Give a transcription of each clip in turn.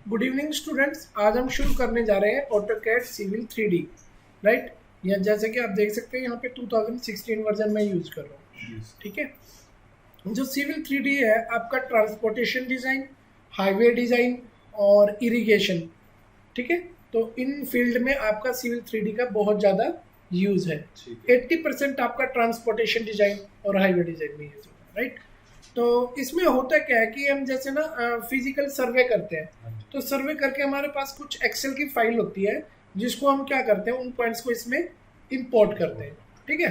Good evening students. आज हम शुरू करने जा रहे हैं ऑटोकैड सिविल 3D। राइट, या जैसे कि आप देख सकते हैं यहाँ पे 2016 वर्जन में यूज कर रहा हूँ। ठीक है, जो सिविल 3D है आपका ट्रांसपोर्टेशन डिज़ाइन, हाईवे डिज़ाइन और इरिगेशन। ठीक है, तो इन फील्ड में आपका सिविल 3D का बहुत ज़्यादा यूज़ है। 80% आपका ट्रांसपोर्टेशन डिज़ाइन और हाईवे डिज़ाइन में यूज होता है। राइट, तो इसमें होता क्या है कि हम जैसे ना फिजिकल सर्वे करते हैं, तो सर्वे करके हमारे पास कुछ एक्सेल की फाइल होती है जिसको हम क्या करते हैं, उन पॉइंट्स को इसमें इंपोर्ट करते हैं। ठीक है,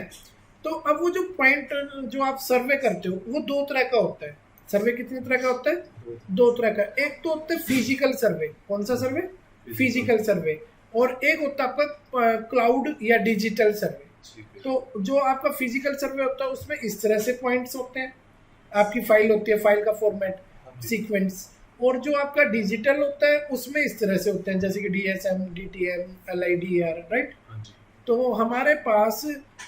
तो अब वो जो पॉइंट जो आप सर्वे करते हो वो दो तरह का होता है। सर्वे कितने तरह का होता है? दो तरह का। एक तो होता है फिजिकल सर्वे। कौन सा सर्वे? फिजिकल सर्वे। और एक होता है आपका क्लाउड या डिजिटल सर्वे। तो जो आपका फिजिकल सर्वे होता है उसमें इस तरह से पॉइंट्स होते हैं, आपकी फाइल होती है, फाइल का फॉर्मेट सीक्वेंस। और जो आपका डिजिटल होता है उसमें इस तरह से होते हैं, जैसे कि DSM, DTM, LIDR। राइट, तो हमारे पास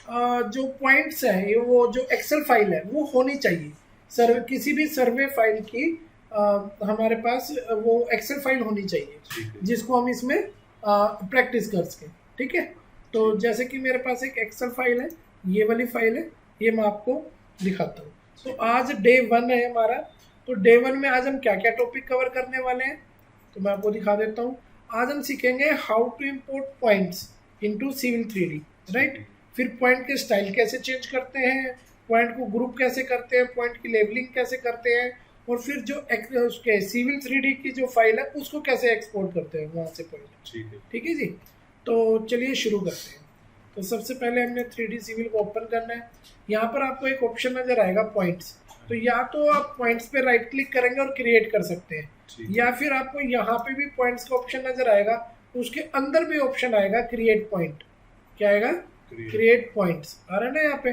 जो पॉइंट्स हैं, ये वो जो एक्सेल फाइल है वो होनी चाहिए। सर्वे, किसी भी सर्वे फाइल की हमारे पास वो एक्सेल फाइल होनी चाहिए जिसको हम इसमें प्रैक्टिस कर सकें। ठीक है, तो जैसे कि मेरे पास एक एक्सेल फाइल है, ये वाली फाइल है, ये मैं आपको दिखाता हूँ। तो आज डे 1 है हमारा। तो डे 1 में आज हम क्या क्या टॉपिक कवर करने वाले हैं, तो मैं आपको दिखा देता हूँ। आज हम सीखेंगे how to import points into Civil 3D। Right, फिर पॉइंट के स्टाइल कैसे चेंज करते हैं, पॉइंट को ग्रुप कैसे करते हैं, पॉइंट की लेबलिंग कैसे करते हैं, और फिर जो उसके सिविल 3D की जो फाइल है उसको कैसे एक्सपोर्ट करते हैं वहाँ से पॉइंट। ठीक है जी, तो चलिए शुरू करते हैं। तो सबसे पहले हमने 3D सिविल को ओपन करना है। यहाँ पर आपको एक ऑप्शन नजर आएगा पॉइंट्स। तो या तो आप पॉइंट्स पे राइट क्लिक करेंगे और क्रिएट कर सकते हैं, या फिर आपको यहाँ पे भी पॉइंट्स का ऑप्शन नजर आएगा, तो उसके अंदर भी ऑप्शन आएगा क्रिएट पॉइंट। क्या आएगा? Create points. आ रहा है ना यहाँ पे,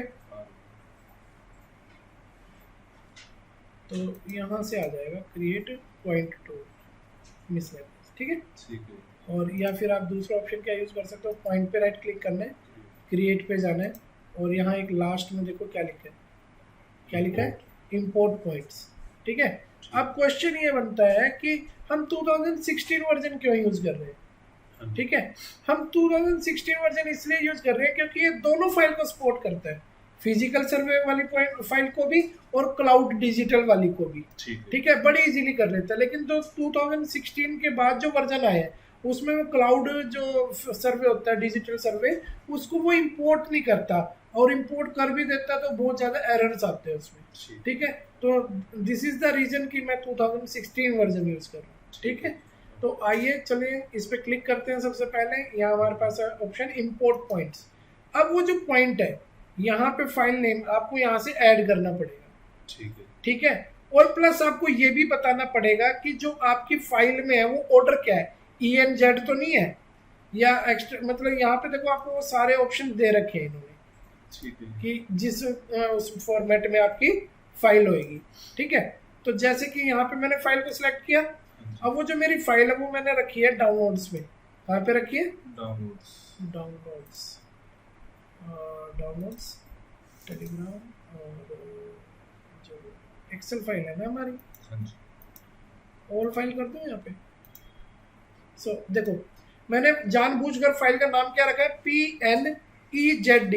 तो यहाँ से आ जाएगा क्रिएट पॉइंट टू मिसमैच। ठीक है, और या फिर आप दूसरा ऑप्शन क्या यूज कर सकते हो, पॉइंट पे राइट क्लिक करना है, क्रिएट पे जाना है, और यहाँ एक लास्ट में देखो क्या लिखा है, क्या लिखा है? Import points. ठीक है, अब क्वेश्चन ये बनता है कि हम 2016 वर्जन क्यों यूज कर रहे हैं। ठीक है, हम 2016 वर्जन इसलिए यूज कर रहे हैं क्योंकि ये दोनों फाइल को सपोर्ट करता है, फिजिकल सर्वे वाली फाइल को भी और क्लाउड डिजिटल वाली को भी। ठीक है, बड़ी इजीली कर लेता है। लेकिन जो 2016 के बाद जो वर्जन आया है उसमें वो क्लाउड जो सर्वे होता है, डिजिटल सर्वे, उसको वो इंपोर्ट नहीं करता, और इंपोर्ट कर भी देता तो बहुत ज़्यादा एरर्स आते हैं उसमें। ठीक है, तो दिस इज द रीजन कि मैं 2016 वर्जन यूज कर रहा हूँ। ठीक है, तो आइए चलिए इस पर क्लिक करते हैं। सबसे पहले यहाँ हमारे पास है ऑप्शन इंपोर्ट पॉइंट्स। अब वो जो पॉइंट है यहाँ पे फाइल नेम आपको यहाँ से ऐड करना पड़ेगा। ठीक है, और प्लस आपको ये भी बताना पड़ेगा कि जो आपकी फाइल में है वो ऑर्डर क्या है, ENZ तो नहीं है, या एक्स्ट्रा, मतलब यहाँ पे देखो आपको वो सारे ऑप्शन दे रखे हैं इन्होंने कि जिस उस फॉर्मेट में आपकी फाइल होगी। ठीक है, तो जैसे कि यहाँ पे मैंने फाइल को सिलेक्ट किया। अब वो जो मेरी फाइल है वो मैंने रखी है डाउनलोड्स में। कहाँ पे रखी है? डाउनलोड्स टेलीग्राम, और जो एक्सेल फाइल है ना हमारी, ऑल फाइल कर दूँ यहाँ पे। सो देखो, मैंने जानबूझकर फाइल का नाम क्या रखा है, PNEZD,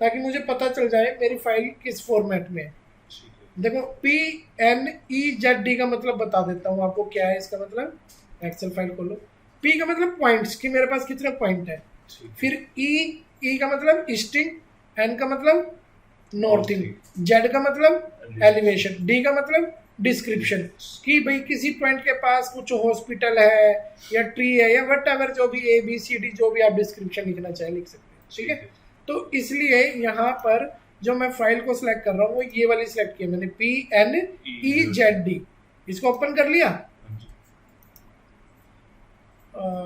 ताकि मुझे पता चल जाए मेरी फाइल किस फॉर्मेट में है। देखो, PNEZD का मतलब बता देता हूँ आपको क्या है इसका मतलब। एक्सेल फाइल खोलो। P का मतलब पॉइंट्स, कि मेरे पास कितने पॉइंट है। फिर E का मतलब ईस्टिंग, N का मतलब नॉर्थिंग, Z का मतलब एलिवेशन, D का मतलब डिस्क्रिप्शन, कि भाई किसी पॉइंट के पास कुछ हॉस्पिटल है या ट्री है या वट एवर, जो भी ABCD जो भी आप डिस्क्रिप्शन लिखना चाहे लिख सकते हैं। ठीक है, तो इसलिए यहाँ पर जो मैं फाइल को सिलेक्ट कर रहा हूँ वो ये वाली सिलेक्ट की है मैंने, PNEZD। इसको ओपन कर लिया।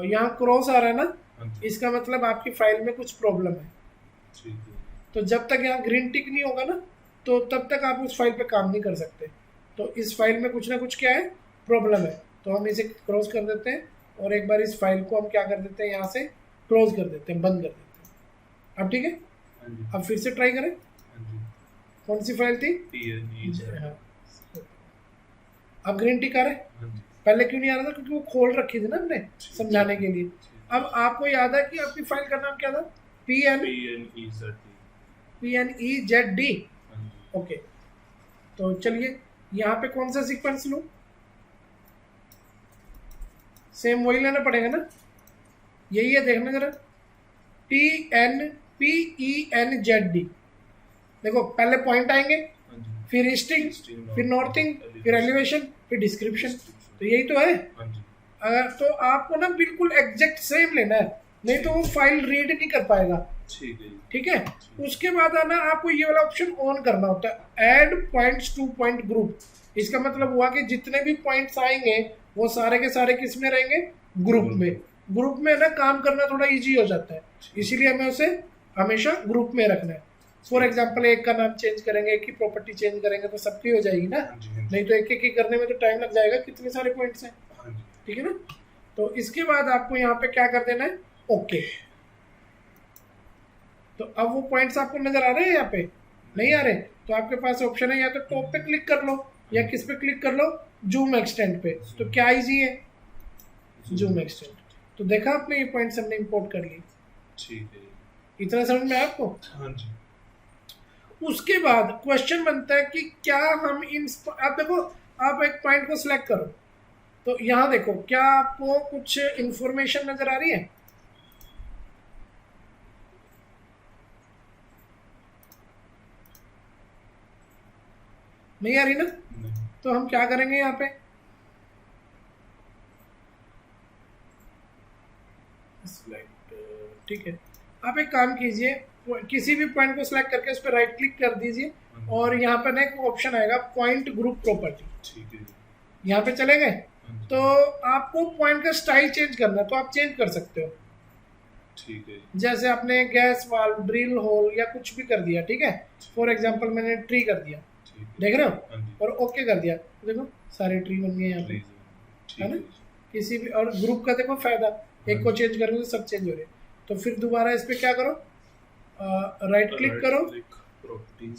यहाँ क्रॉस आ रहा है ना, इसका मतलब आपकी फाइल में कुछ प्रॉब्लम है। तो जब तक यहाँ ग्रीन टिक नहीं होगा ना, तो तब तक आप उस फाइल पे काम नहीं कर सकते। तो इस फाइल में कुछ ना कुछ क्या है, प्रॉब्लम है। तो हम इसे क्रॉस कर देते हैं, और एक बार इस फाइल को हम क्या कर देते हैं, यहाँ से क्लोज कर देते हैं, बंद कर देते हैं। अब ठीक है, अब फिर से ट्राई करें। कौन सी फाइल थी? हाँ, अब ग्रीन टिक आ रहा है। पहले क्यों नहीं आ रहा था? क्योंकि वो खोल रखी थी ना हमने समझाने के लिए। अब आपको याद है कि आपकी फाइल का नाम क्या था? PNEZD। ओके, तो चलिए यहाँ पे कौन सा सीक्वेंस लूँ? सेम वही लेना पड़ेगा ना, यही है, देखना जरा। PNPENZD। देखो पहले पॉइंट आएंगे, फिर ईस्टिंग, फिर नॉर्थिंग, फिर एलिवेशन, फिर डिस्क्रिप्शन। तो यही तो है। अगर तो आपको ना बिल्कुल एग्जैक्ट सेम लेना है, नहीं तो वो फाइल रीड नहीं कर पाएगा। ठीक है। उसके बाद आना आपको ये वाला ऑप्शन ऑन करना होता है, add points two point group. इसका मतलब हुआ कि जितने भी पॉइंट्स आएंगे वो सारे के सारे किस में रहेंगे? ग्रुप में। ग्रुप में ना काम करना थोड़ा इजी हो जाता है, इसीलिए हमें उसे हमेशा ग्रुप में रखना है। फॉर एग्जाम्पल एक का नाम चेंज करेंगे, एक की प्रॉपर्टी चेंज करेंगे तो सबकी हो जाएगी ना, नहीं तो एक एक ही करने में तो टाइम लग जाएगा, कितने सारे पॉइंट्स हैं। ठीक है ना। तो इसके बाद आपको यहाँ पे क्या कर देना है? ओके। तो अब वो पॉइंट्स आपको नजर आ रहे हैं? यहाँ पे नहीं आ रहे तो आपके पास ऑप्शन है, या तो टॉप पे क्लिक कर लो या किस पे क्लिक कर लो? जूम एक्सटेंड पे। तो क्या इजी है? Zoom extend. तो देखा आपने, ये पॉइंट्स हमने इंपोर्ट कर लिए। ठीक है, इतना समझ में आपको? हाँ जी। उसके बाद क्वेश्चन बनता है कि क्या हम इन, आप देखो, आप एक पॉइंट को सिलेक्ट करो तो यहाँ देखो, क्या आपको कुछ इंफॉर्मेशन नजर आ रही है? नहीं आ रही ना? तो हम क्या करेंगे यहाँ पे? ठीक है, आप एक काम कीजिए, किसी भी पॉइंट को सिलेक्ट करके उस पर राइट क्लिक कर दीजिए और यहाँ पर ना एक ऑप्शन आएगा पॉइंट ग्रुप प्रॉपर्टी। ठीक है, यहाँ पे चले गए तो आपको पॉइंट का स्टाइल चेंज करना है तो आप चेंज कर सकते हो। ठीक है, जैसे आपने गैस वाल्व, ड्रिल होल या कुछ भी कर दिया, ठीक है। फॉर एग्जांपल मैंने ट्री कर दिया, देख रहे हो, और ओके कर दिया, देखो सारे ट्री बन गए यहाँ पे, है ना। किसी भी और ग्रुप का देखो फायदा, एक को चेंज करोगे तो सब चेंज हो रहे। तो फिर दोबारा इस पे क्या करो, राइट क्लिक करो,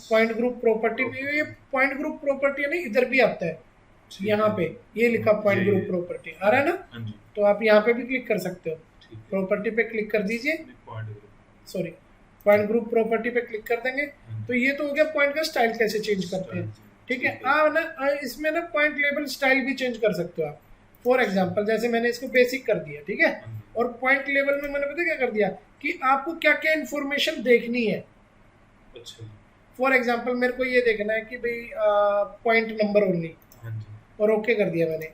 पॉइंट ग्रुप प्रॉपर्टी। ये पॉइंट ग्रुप प्रॉपर्टी नहीं, इधर भी आता है, यहाँ पे ये लिखा पॉइंट ग्रुप प्रॉपर्टी आ रहा है ना। तो आप यहाँ पे भी क्लिक कर सकते हो, प्रॉपर्टी पे क्लिक कर दीजिए, सॉरी पॉइंट ग्रुप प्रॉपर्टी पे क्लिक कर देंगे। तो ये तो हो गया पॉइंट का स्टाइल कैसे चेंज करते हैं। ठीक है, आप ना इसमें ना पॉइंट लेबल स्टाइल भी चेंज कर सकते हो आप। फॉर एग्जांपल जैसे मैंने इसको बेसिक कर दिया, ठीक है, और पॉइंट लेवल में मैंने पता क्या कर दिया कि आपको क्या क्या इन्फॉर्मेशन देखनी है। फॉर एग्जांपल मेरे को ये देखना है कि भाई पॉइंट नंबर ओनली, और ओके कर दिया मैंने,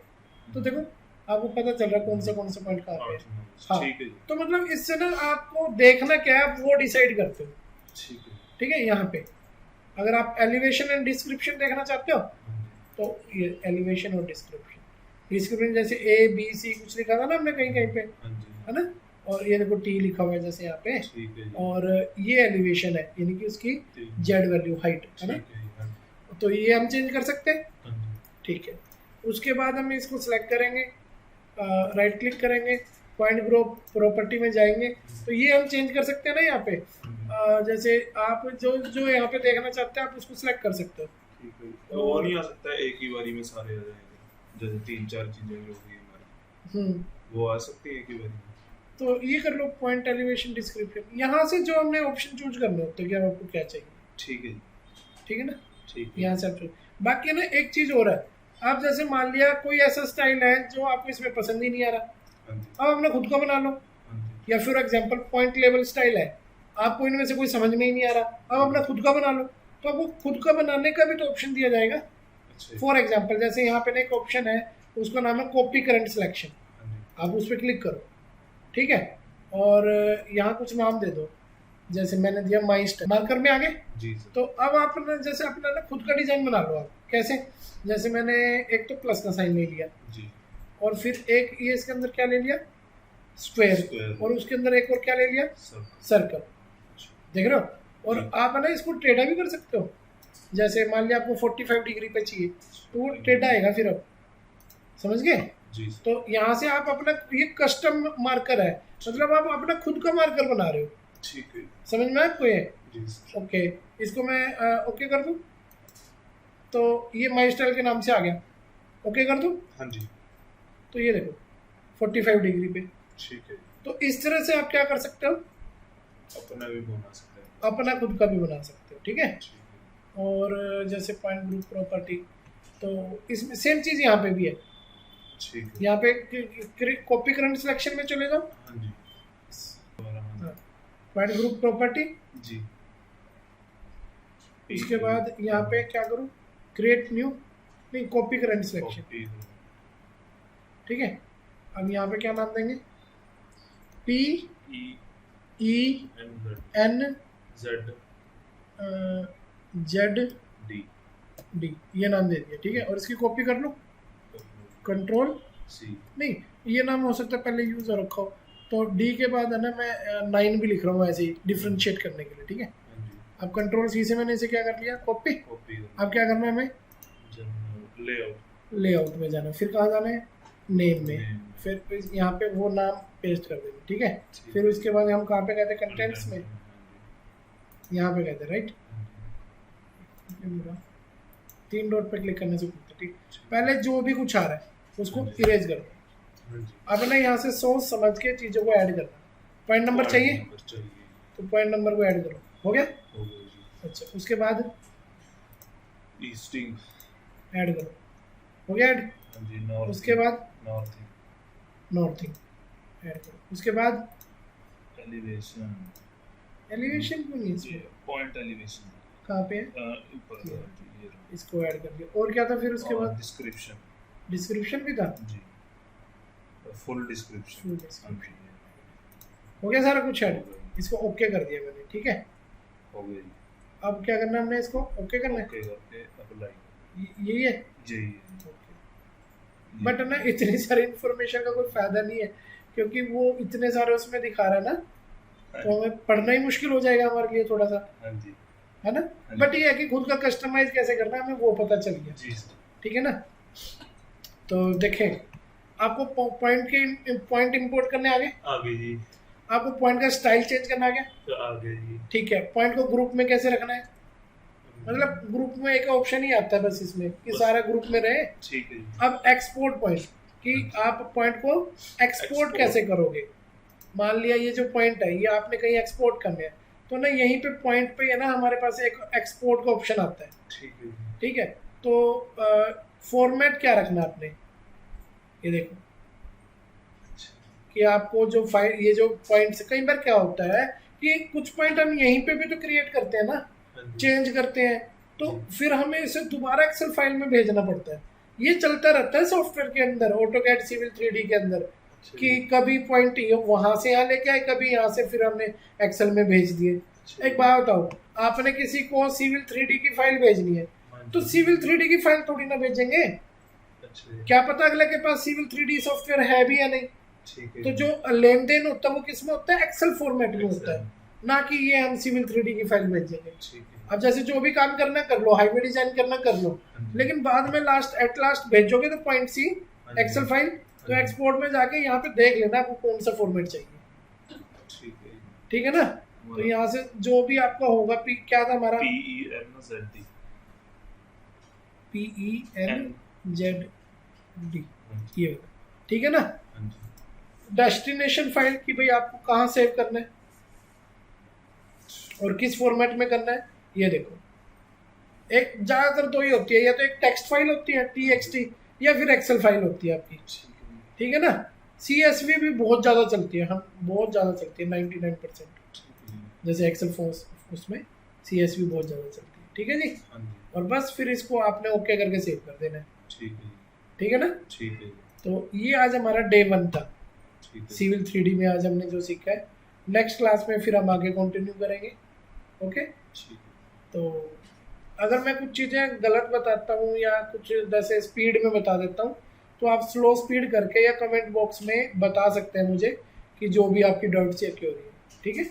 तो देखो आपको पता चल रहा है कौन से पॉइंट कहाँ पे है। हाँ, तो मतलब इससे ना आपको देखना क्या है आप वो डिसाइड करते हो। ठीक है, यहाँ पे अगर आप एलिवेशन एंड डिस्क्रिप्शन देखना चाहते हो तो ये एलिवेशन और डिस्क्रिप्शन जैसे A B C कुछ लिखा था ना हमने कहीं कहीं पे, है ना, और ये देखो T लिखा हुआ है जैसे यहाँ पे, और ये एलिवेशन है यानी कि उसकी जेड वैल्यू हाइट, है ना। तो ये हम चेंज कर सकते हैं। ठीक है, उसके बाद हम इसको सिलेक्ट करेंगे, राइट क्लिक करेंगे, पॉइंट ग्रुप प्रॉपर्टी में जाएंगे, तो ये हम चेंज कर सकते हैं ना यहाँ पे। जैसे आप जो यहाँ पे देखना चाहते हैं आप उसको सिलेक्ट कर सकते हो। तो वो नहीं आ सकता एक ही बारी में सारे आ जाएंगे, जैसे 3-4 चीजें जो होगी हमारी वो आ सकती है एक ही बारी में। तो ये कर लो पॉइंट एलिवेशन डिस्क्रिप्शन, यहाँ से जो हमने ऑप्शन चूज करने होते हैं कि आपको क्या चाहिए। ठीक है, ठीक है ना, ठीक है, यहाँ से आप बाकी ना एक चीज और है, आप जैसे मान लिया कोई ऐसा स्टाइल है जो आपको इसमें पसंद ही नहीं आ रहा, अब अपने खुद का बना लो। या फिर एग्जांपल पॉइंट लेवल स्टाइल है, आपको इनमें से कोई समझ में ही नहीं आ रहा, अब अपना खुद का बना लो, तो आपको खुद का बनाने का भी तो ऑप्शन दिया जाएगा। फॉर एग्जांपल जैसे यहाँ पे एक ऑप्शन है, उसका नाम है कॉपी करंट सिलेक्शन, आप उस पर क्लिक करो, ठीक है, और यहाँ कुछ नाम दे दो, जैसे मैंने दिया माई स्टाइल, मार्कर में आ गए। तो अब आप जैसे अपना ना खुद का डिजाइन बना लो। आप कैसे, जैसे मैंने एक तो प्लस का साइन ले लिया जी, और फिर एक ये इसके अंदर क्या ले लिया, स्क्वायर, और उसके अंदर एक और क्या ले लिया, सर्कल, देख रहे हो। और आप है ना इसको टेढ़ा भी कर सकते हो, जैसे मान लिया आपको 45 डिग्री पे चाहिए तो वो टेढ़ा आएगा, फिर अब समझ गए। तो यहाँ से आप अपना ये कस्टम मार्कर है, मतलब आप अपना खुद का मार्कर बना रहे हो। ठीक है, समझ में आपको ये। ओके, इसको मैं ओके कर दूं, तो ये माई स्टाइल के नाम से आ गया, ओके कर दूं। हाँ जी, तो ये देखो 45 डिग्री पे। ठीक है। तो इस तरह से आप क्या कर सकते हो, अपना भी बना सकते हैं, अपना खुद का भी बना सकते हो। ठीक है। ठीक है। और जैसे पॉइंट ग्रुप प्रॉपर्टी, तो इसमें सेम चीज़ यहाँ पे भी है। ठीक है। यहाँ पे कॉपी करंट सिलेक्शन में चले जाओ। हाँ जी। पॉइंट ग्रुप प्रॉपर्टी जी। उसके बाद यहाँ पे क्या करूँ, क्रिएट न्यू, नहीं कॉपी करंट सिलेक्शन। ठीक है। अब यहाँ पे क्या नाम देंगे, P E N Z D, ये नाम दे दिया। ठीक है। और इसकी कॉपी कर लो, कंट्रोल सी, नहीं ये नाम हो सकता है पहले यूज हो रखा हो, तो डी के बाद है ना मैं 9 भी लिख रहा हूँ ऐसे ही डिफ्रेंशिएट करने के लिए। ठीक है। अब कंट्रोल सी से मैंने इसे क्या कर लिया, कॉपी। अब क्या करना है हमें, लेआउट में जाना, फिर कहाँ जाना है, नेम में, फिर यहाँ पे वो नाम पेस्ट कर देंगे। ठीक है। फिर उसके बाद हम कहाँ पे कहते हैं, कंटेंट्स में, यहाँ पे कहते हैं राइट, 3 डॉट पे क्लिक करने से पूछते। ठीक, पहले जो भी कुछ आ रहा है उसको इरेज करो। अब ना यहाँ से सोच समझ के चीज़ों को ऐड करना। पॉइंट नंबर चाहिए तो पॉइंट नंबर को ऐड करो, हो गया। अच्छा, उसके बाद ईस्टिंग ऐड करो, हो गया ऐड। उसके बाद नॉर्थिंग ऐड करो। उसके बाद एलिवेशन क्यों नहीं इसमें, पॉइंट एलिवेशन कहाँ पे है, इसको ऐड कर दिया। और क्या था फिर उसके बाद, डिस्क्रिप्शन भी था जी, फुल डिस्क्रिप्शन हो गया सारा कुछ ऐड। इसको ओके कर दिया मैंने। ठीक है, हो गई। अब क्या करना है हमने, इसको ओके करना है, ओके करके अप्लाई, यही है जी। बट ना इतनी सारी इन्फॉर्मेशन का कोई फायदा नहीं है, क्योंकि वो इतने सारे उसमें दिखा रहा है ना, तो हमें पढ़ना ही मुश्किल हो जाएगा हमारे लिए थोड़ा सा, है ना। बट ये है कि खुद का कस्टमाइज कैसे करना है हमें वो पता चल गया। ठीक है ना। तो देखें, आपको पॉइंट इंपोर्ट करने आगे जी, आपको पॉइंट का स्टाइल चेंज करना आगे जी। ठीक है। पॉइंट को ग्रुप में कैसे रखना है, मतलब ग्रुप में एक ऑप्शन ही आता है बस इसमें कि सारा ग्रुप में रहे। ठीक है। अब एक्सपोर्ट पॉइंट, कि आप पॉइंट को एक्सपोर्ट कैसे करोगे। मान लिया ये जो पॉइंट है ये आपने कहीं एक्सपोर्ट करना है, तो ना यहीं पे पॉइंट पे है ना हमारे पास एक एक्सपोर्ट का ऑप्शन आता है। ठीक है। तो फॉर्मेट क्या रखना आपने, ये देखो कि आपको जो फाइल, ये जो पॉइंट्स, कई बार क्या होता है कि कुछ पॉइंट हम यहीं पे भी तो क्रिएट करते हैं ना, चेंज करते हैं, तो फिर हमें इसे दोबारा एक्सेल फाइल में भेजना पड़ता है। ये चलता रहता है सॉफ्टवेयर के अंदर, ऑटोकैड सिविल 3D के अंदर, कि कभी पॉइंट वहां से यहाँ लेके आए, कभी यहाँ से फिर हमने एक्सेल में भेज दिए। एक बात बताओ, आपने किसी को सिविल 3D की फाइल भेजनी है तो सिविल 3D की फाइल थोड़ी ना भेजेंगे, क्या पता अगले के पास सिविल 3D सॉफ्टवेयर है भी या नहीं। तो जो लेन देन होता है वो किस में होता है, एक्सेल फॉर्मेट में होता है, ना कि ये हम सिविल 3D की फाइल भेजेंगे। अब जैसे जो भी काम करना कर लो, हाईवे डिजाइन करना कर लो, लेकिन बाद में एट लास्ट भेजोगे तो पॉइंट सी एक्सेल फाइल, तो एक्सपोर्ट में जाके यहाँ पे देख लेना आपको कौन सा फॉर्मेट चाहिए। ठीक है ना। तो यहाँ से जो भी आपका होगा, क्या था हमारा, PENZD, ये होगा। ठीक है ना। डेस्टिनेशन फाइल की भाई आपको कहाँ सेव करना है और किस फॉर्मेट में करना है, ये देखो। एक ज्यादातर दो ही होती है, या तो एक टेक्स्ट फाइल होती है TXT, या फिर एक्सेल फाइल होती है आपकी। ठीक है ना। CSV भी बहुत ज्यादा चलती है, हम बहुत ज्यादा चलती है 99%, जैसे एक्सेल फोर्स उसमें CSV बहुत ज्यादा चलती है। ठीक है जी। और बस फिर इसको आपने ओके करके सेव कर देना है। ठीक है ना। तो ये आज हमारा डे 1 था सिविल 3D में। आज हमने जो सीखा है, नेक्स्ट क्लास में फिर हम आगे कंटिन्यू करेंगे। ओके। तो अगर मैं कुछ चीज़ें गलत बताता हूँ या कुछ जैसे स्पीड में बता देता हूँ, तो आप स्लो स्पीड करके या कमेंट बॉक्स में बता सकते हैं मुझे कि जो भी आपकी डाउट चेक हो रही है। ठीक है।